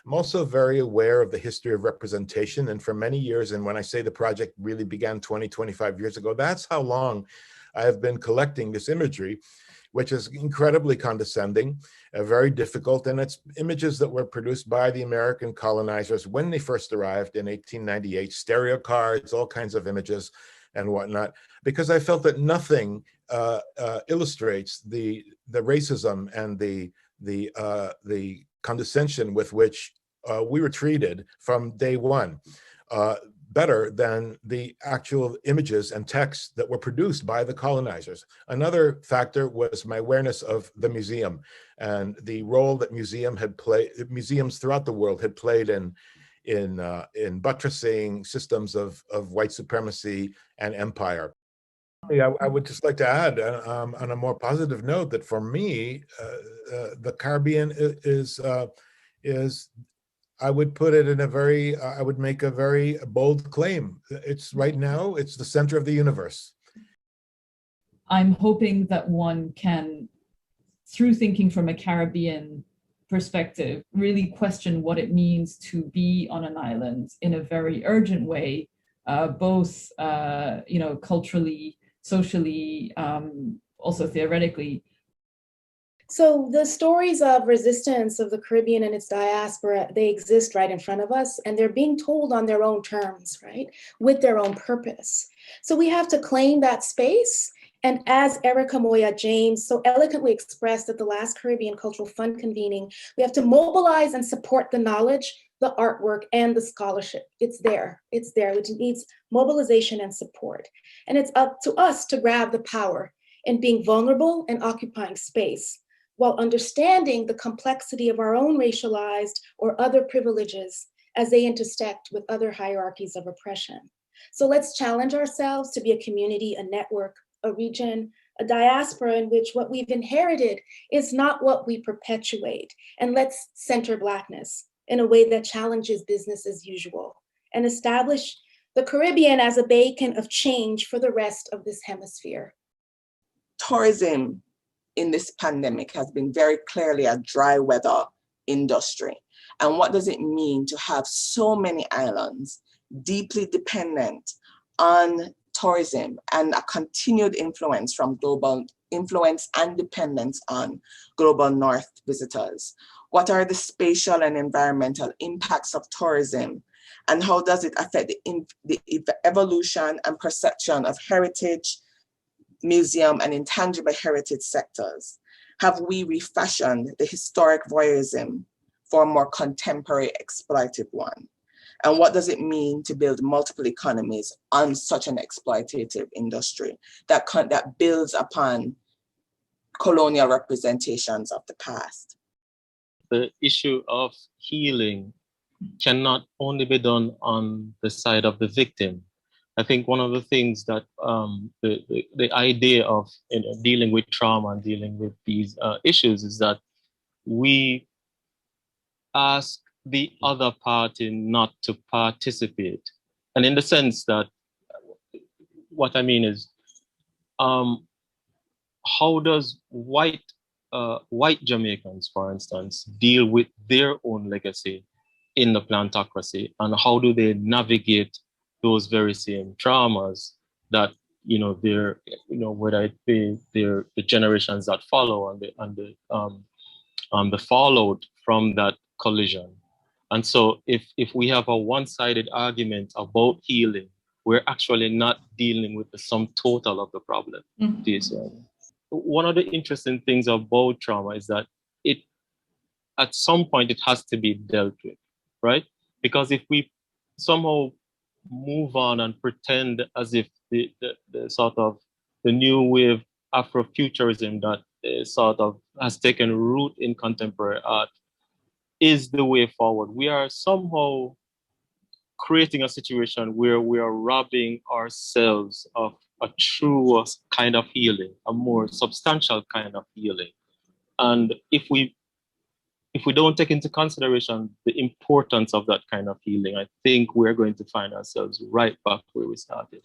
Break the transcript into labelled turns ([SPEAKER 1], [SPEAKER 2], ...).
[SPEAKER 1] I'm also very aware of the history of representation. And for many years, and when I say the project really began 20, 25 years ago, that's how long I have been collecting this imagery, which is incredibly condescending, very difficult. And it's images that were produced by the American colonizers when they first arrived in 1898, stereo cards, all kinds of images and whatnot, because I felt that nothing illustrates the racism and the condescension with which we were treated from day one, better than the actual images and texts that were produced by the colonizers. Another factor was my awareness of the museum and the role that museums throughout the world had played in buttressing systems of white supremacy and empire. I would just like to add, on a more positive note, that for me, the Caribbean is, I would put it in I would make a very bold claim. It's right now, it's the center of the universe.
[SPEAKER 2] I'm hoping that one can, through thinking from a Caribbean perspective, really question what it means to be on an island in a very urgent way, both culturally, socially, also theoretically.
[SPEAKER 3] So the stories of resistance of the Caribbean and its diaspora, they exist right in front of us, and they're being told on their own terms, right? With their own purpose. So we have to claim that space. And as Erica Moya James so eloquently expressed at the last Caribbean Cultural Fund convening, we have to mobilize and support the knowledge, the artwork, and the scholarship. It's there, which needs mobilization and support. And it's up to us to grab the power in being vulnerable and occupying space, while understanding the complexity of our own racialized or other privileges as they intersect with other hierarchies of oppression. So let's challenge ourselves to be a community, a network, a region, a diaspora in which what we've inherited is not what we perpetuate. And let's center Blackness in a way that challenges business as usual and establish the Caribbean as a beacon of change for the rest of this hemisphere.
[SPEAKER 4] Tourism in this pandemic has been very clearly a dry weather industry. And what does it mean to have so many islands deeply dependent on tourism and a continued influence from global influence and dependence on global North visitors? What are the spatial and environmental impacts of tourism? And how does it affect the evolution and perception of heritage, museum, and intangible heritage sectors? Have we refashioned the historic voyeurism for a more contemporary exploitative one? And what does it mean to build multiple economies on such an exploitative industry that builds upon colonial representations of the past?
[SPEAKER 5] The issue of healing cannot only be done on the side of the victim. I think one of the things that the idea of dealing with trauma and dealing with these issues is that we ask the other party not to participate. And in the sense that, what I mean is, how does white Jamaicans, for instance, deal with their own legacy in the plantocracy, and how do they navigate those very same traumas that whether it be the generations that follow and the fallout from that collision. And so if we have a one-sided argument about healing, we're actually not dealing with the sum total of the problem. Mm-hmm. One of the interesting things about trauma is that at some point it has to be dealt with, right? Because if we somehow move on and pretend as if the sort of the new wave Afrofuturism that sort of has taken root in contemporary art is the way forward, we are somehow creating a situation where we are robbing ourselves of a true kind of healing, a more substantial kind of healing. And if we don't take into consideration the importance of that kind of healing, I think we're going to find ourselves right back where we started.